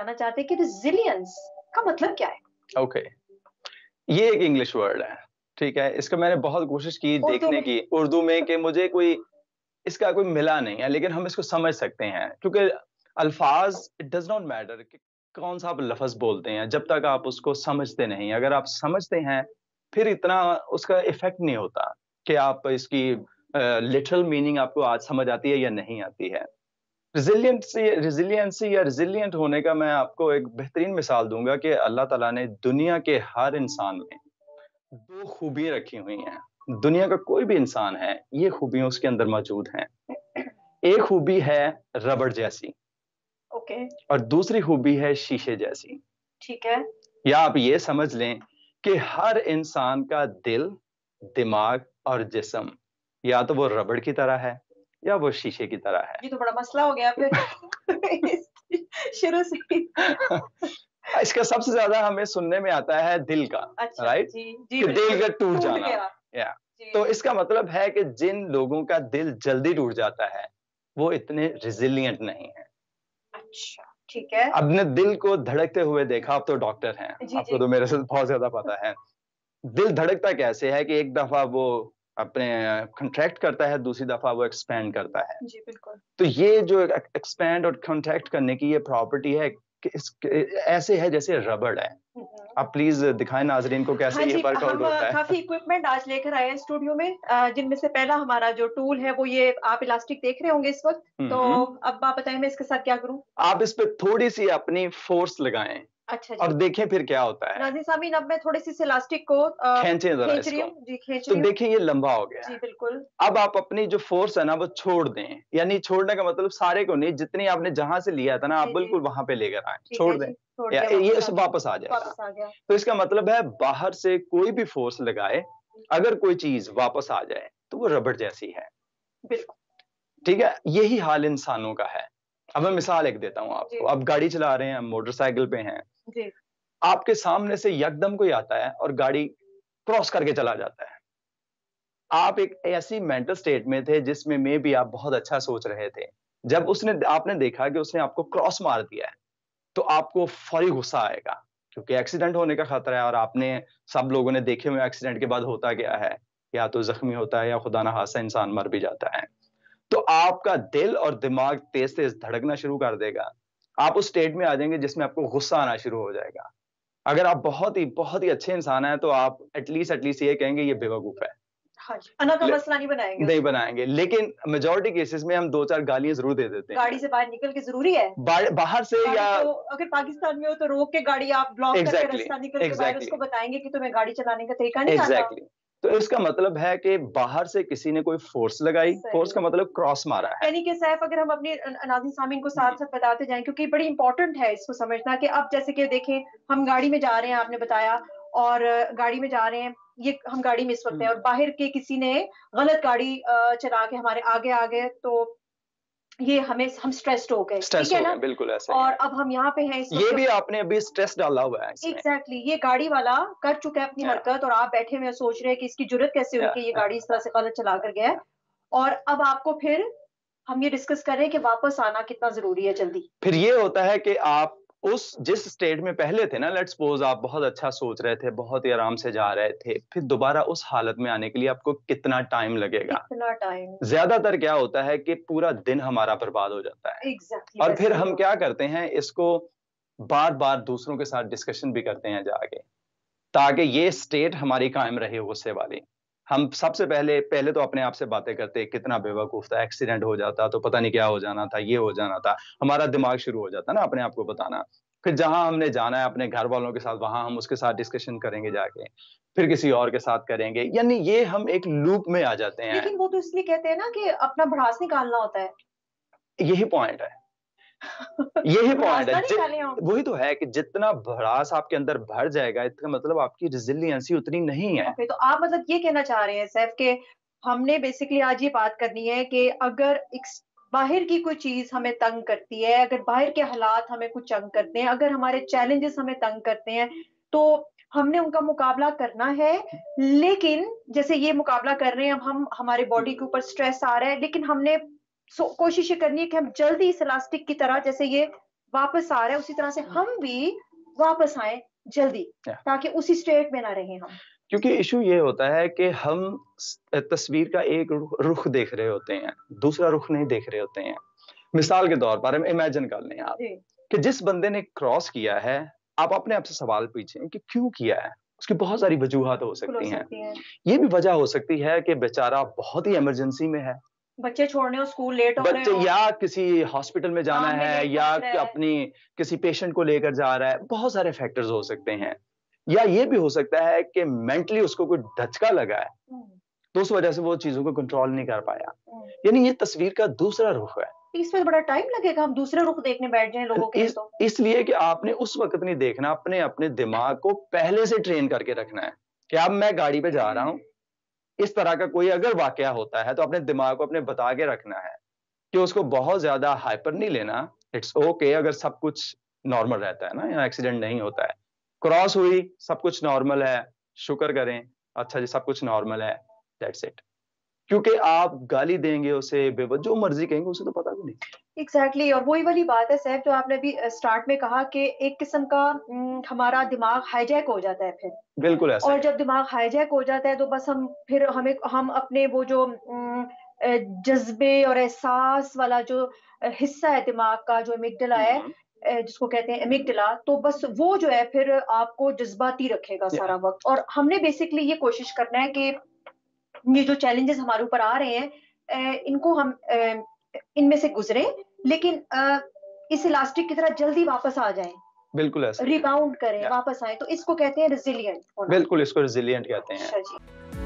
जानना चाहते हैं कि रिजिलियंस का मतलब क्या है? ओके, ये एक इंग्लिश वर्ड है, ठीक है? इसका मैंने बहुत कोशिश की उर्दू देखने में? की उर्दू में कि मुझे कोई इसका कोई मिला नहीं है, लेकिन हम इसको समझ सकते हैं क्योंकि Alfaaz it does not matter कि कौन-सा आप लफ़्ज़ बोलते हैं, जब तक आप उसको समझते नहीं। अगर आप समझते हैं, फिर इतना उसका इफ़ेक्ट नहीं होता कि आप इसकी लिटरल मीनिंग आपको आज समझ आती है या नहीं आती है। रेज़िलियंसी या रेज़िलिएंट होने का मैं आपको एक बेहतरीन मिसाल दूँगा कि अल्लाह ताला ने दुनिया के हर इंसान में 2 खूबियाँ रखी हुई हैं। दुनिया का कोई भी इंसान है, ये खूबियाँ उसके अंदर मौजूद हैं। एक खूबी है रबड़ जैसी ओके, और दूसरी खूबी है शीशे जैसी। ठीक है। या आप ये समझ लें कि हर इंसान का दिल, दिमाग और जिस्म या तो वो रबड़ की तरह है या वो शीशे की तरह है। ये तो बड़ा मसला हो गया फिर। शुरू से ही। इसका सबसे ज़्यादा हमें सुनने में आता है दिल का, अच्छा, राइट? जी, जी कि दिल बिल्कुल, का टूट टूट जाना। गया। या जी, तो इसका मतलब है कि जिन लोगों का दिल जल्दी टूट जाता है, वो इतने रेज़िलिएंट नहीं हैं। अच्छा, ठीक है। अपने दिल को धड़कते हुए देखा, आप तो डॉक्टर हैं, जी, आपको जी। तो मेरे से बहुत ज़्यादा पता है। दिल धड़कता कैसे है कि एक दफ़ा वो अपने कॉन्ट्रैक्ट करता है, दूसरी दफ़ा वो एक्सपैंड करता है। जी, बिल्कुल। तो ये जो एक्सपैंड और कॉन्ट्रैक्ट करने की ये प्रॉपर्टी है कि ऐसे है जैसे रबड़ है। हुँ, हुँ। आप प्लीज़ दिखाएँ नाज़रीन को हाँ कैसे ये जी, वर्कआउट हम होता काफ़ी है। इक्विपमेंट आज लेकर आए हैं स्टूडियो में, जिनमें से पहला हमारा जो टूल है वो ये आप इलास्टिक देख रहे होंगे इस वक़्त। हुँ, तो हुँ। अब आप बताइए मैं इसके साथ क्या करूँ? आप इस पे थोड़ी-सी अपनी फ़ोर्स लगाएँ अच्छा और जी। देखें फिर क्या होता है। नाज़िर सामीन, अब मैं थोड़ी-सी इस इलास्टिक को खींचें ज़रा खींच रही इसको। हूँ। जी, खींच तो रही हूँ। देखिए ये लंबा हो गया जी, है। बिल्कुल। अब आप अपनी जो फ़ोर्स है ना वो छोड़ दें, यानी छोड़ने का मतलब सारे को नहीं, जितनी आपने जहाँ से लिया था ना आप जी, जी। बिल्कुल वहाँ पे लेकर आएँ, ठीक छोड़ है दें। जी, छोड़ या दिया, ये वापस आ उस गया। वापस आ जाएगा। वापस आ गया। तो इसका मतलब है बाहर से कोई भी फ़ोर्स लगाए, अगर कोई चीज़ वापस आ जाए, तो वो रबड़ जैसी है, बिल्कुल। ठीक है? यही हाल इंसानों का है। अब मैं मिसाल एक देता हूँ जी, आपको, आप गाड़ी चला रहे हैं, मोटरसाइकिल पे हैं, जी। आपके सामने से यकदम कोई आता है और गाड़ी क्रॉस करके चला जाता है। आप एक ऐसी मेंटल स्टेट में थे जिसमें मेबी आप बहुत अच्छा सोच रहे थे। जब उसने आपने देखा कि उसने आपको क्रॉस मार दिया है, तो आपको फौरी गुस्सा आएगा, क्योंकि एक्सीडेंट होने का खतरा है और आपने सब लोगों ने देखे हुए एक्सीडेंट के बाद होता क्या है, या तो ज़ख्मी होता है या खुदा ना खास्ता इंसान मर भी जाता है। तो आपका दिल और दिमाग तेज़-तेज़ धड़कना शुरू कर देगा। आप उस स्टेट में आ जाएँगे जिसमें आपको गुस्सा आना शुरू हो जाएगा। अगर आप बहुत ही अच्छे इंसान हैं, तो आप एटलीस्ट ये कहेंगे ये बेवकूफ़ है। हाँ जी, अना का ले मसला नहीं बनाएँगे नहीं उसको। बनाएँगे, लेकिन मेजॉरिटी केसेज़ में हम 2-4 गालियाँ ज़रूर दे देते गाड़ी हैं। से बाहर निकल के ज़रूरी है? बाहर से गाड़ी या को अगर पाकिस्तान में हो तो रोक के गाड़ी आप ब्लॉक करके एग्ज़ैक्टली, रास्ता निकल के बाहर एग्ज़ैक्टली, उसको बताएँगे कि तुम्हें गाड़ी चलाने का तरीका नहीं आता? एग्ज़ैक्टली। तो इसका मतलब है कि बाहर से किसी ने कोई फ़ोर्स लगाई, फ़ोर्स सही। का मतलब क्रॉस मारा है। यानी कि सैफ, अगर हम अपनी नाज़िन सामीन को जी। साथ-साथ बताते जाएँ, क्योंकि बड़ी इम्पोर्टेंट है इसको समझना कि अब जैसे कि देखें, हम गाड़ी में जा रहे हैं, आपने बताया, और गाड़ी में जा रहे हैं, ये हम गाड़ी में इस वक़्त हैं हुँ। और बाहर के किसी ने गलत गाड़ी चला के हमारे आगे आ गए, तो ये हम स्ट्रेस्ड हो गए, ठीक स्ट्रेस है हो ना? गए, बिल्कुल ऐसे ही और है। अब हम यहाँ पे हैं इस ये वक़्त। भी आपने अभी स्ट्रेस डाला हुआ है इसमें। एग्ज़ैक्टली, ये गाड़ी वाला कर चुका है अपनी या, हरकत और आप बैठे हुए हैं, सोच रहे हैं कि इसकी जुर्रत कैसे हुई या, कि ये या, गाड़ी इस तरह से गलत चला कर गया है। या। और अब आपको फिर हम ये डिस्कस कर रहे हैं कि वापस आना कितना ज़रूरी है जल्दी। फिर ये होता है कि आप उस जिस स्टेट में पहले थे ना, लेट्स सपोज़ आप बहुत अच्छा सोच रहे थे, बहुत ही आराम से जा रहे थे, फिर दोबारा उस हालत में आने के लिए आपको कितना टाइम लगेगा? कितना टाइम। ज़्यादातर क्या होता है कि पूरा दिन हमारा बर्बाद हो जाता है एग्ज़ैक्टली और फिर वैसे ही हम हुआ। क्या करते हैं, इसको बार-बार दूसरों के साथ डिस्कशन भी करते हैं जाके, ताकि ये स्टेट हमारी कायम रहे गुस्से वाली। हम सबसे पहले पहले तो अपने आप से बातें करते, कितना बेवकूफ़ था, एक्सीडेंट हो जाता तो पता नहीं क्या हो जाना था, ये हो जाना था। हमारा दिमाग शुरू हो जाता है ना अपने आप को बताना। फिर जहाँ हमने जाना है अपने घर वालों के साथ, वहाँ हम उसके साथ डिस्कशन करेंगे जाके, फिर किसी और के साथ करेंगे, यानी ये हम एक लूप में आ जाते हैं। लेकिन वो तो इसलिए कहते हैं ना कि अपना भड़ास निकालना होता है। यही पॉइंट है। यही भड़ास पॉइंट है। ना निकालें हम। वही तो है कि जितना भड़ास आपके अंदर भर जाएगा, इसका मतलब आपकी रेज़िलियंसी उतनी नहीं है। ओके, तो आप मतलब ये कहना चाह रहे हैं सैफ कि हमने बेसिकली आज ये बात करनी है कि अगर बाहर की कोई चीज़ हमें तंग करती है, अगर बाहर के हालात हमें कुछ तंग करते हैं, अगर हमारे चैलेंजेस हमें तंग करते हैं, तो हमने उनका मुकाबला करना है। लेकिन जैसे ये मुकाबला कर रहे हैं, अब हम हमारे बॉडी के ऊपर स्ट्रेस आ रहा है, लेकिन हमने कोशिश ये करनी है कि हम जल्दी इस इलास्टिक की तरह, जैसे ये वापस आ रहा है, उसी तरह से हम भी वापस आए जल्दी, ताकि उसी स्टेट में ना रहें हम। क्योंकि इश्यू ये होता है कि हम तस्वीर का एक रुख देख रहे होते हैं, दूसरा रुख नहीं देख रहे होते हैं। मिसाल के तौर पर हम इमेजिन कर लें आप कि जिस बंदे ने क्रॉस किया है, आप अपने आप से सवाल पूछें कि क्यों किया है? उसकी बहुत सारी वजूहात हो सकती हैं। ये भी वजह हो सकती है कि बेचारा बहुत ही इमरजेंसी में है। बच्चे छोड़ने हो, स्कूल लेट हो रहे बच्चे हो, या किसी हॉस्पिटल में जाना है या अपनी किसी पेशेंट को लेकर जा रहा है, बहुत सारे फैक्टर्स हो सकते हैं। या ये भी हो सकता है कि मेंटली उसको कोई धचका लगा है, तो उस वजह से वो चीज़ों को कंट्रोल नहीं कर पाया। यानी ये तस्वीर का दूसरा रुख है। इसमें तो बड़ा टाइम लगेगा, हम दूसरे रुख देखने बैठ जाएँ लोगों के लिए तो। इसलिए कि आपने उस वक़्त नहीं देखना, अपने दिमाग को पहले से ट्रेन करके रखना है कि अब मैं गाड़ी पे जा रहा हूँ, इस तरह का कोई अगर वाकया होता है, तो अपने दिमाग को अपने बता के रखना है कि उसको बहुत ज़्यादा हाइपर नहीं लेना। इट्स ओके अगर सब कुछ नॉर्मल रहता है ना या एक्सीडेंट नहीं होता है। क्रॉस हुई, सब कुछ नॉर्मल है, शुक्र करें, अच्छा जी सब कुछ नॉर्मल है, दैट्स इट। क्योंकि आप गाली देंगे उसे, जो मर्ज़ी कहेंगे उसे तो पता भी नहीं। एग्ज़ैक्टली, और वही वाली बात है सैफ, जो आपने अभी स्टार्ट में कहा कि एक किस्म का हमारा दिमाग हाईजैक हो जाता है फिर। बिल्कुल ऐसा और ही। जब दिमाग हाईजैक हो जाता है तो बस हम अपने वो जो जज़्बे और एहसास वाला जो हिस्सा है दिमाग का, जो एमिगडाला है, जिसको कहते हैं एमिगडाला, तो बस वो जो है फिर आपको जज़्बाती रखेगा सारा वक़्त। और हमने बेसिकली ये कोशिश करना है कि ये जो चैलेंजेस हमारे ऊपर आ रहे हैं, इनको हम इनमें से गुज़रें, लेकिन इस इलास्टिक की तरह जल्दी वापस आ जाएँ, बिल्कुल ऐसा ही है। रिबाउंड करें, वापस आएँ, तो इसको कहते हैं रेज़िलिएंट होना। बिल्कुल, इसको रेज़िलिएंट कहते हैं। अच्छा जी।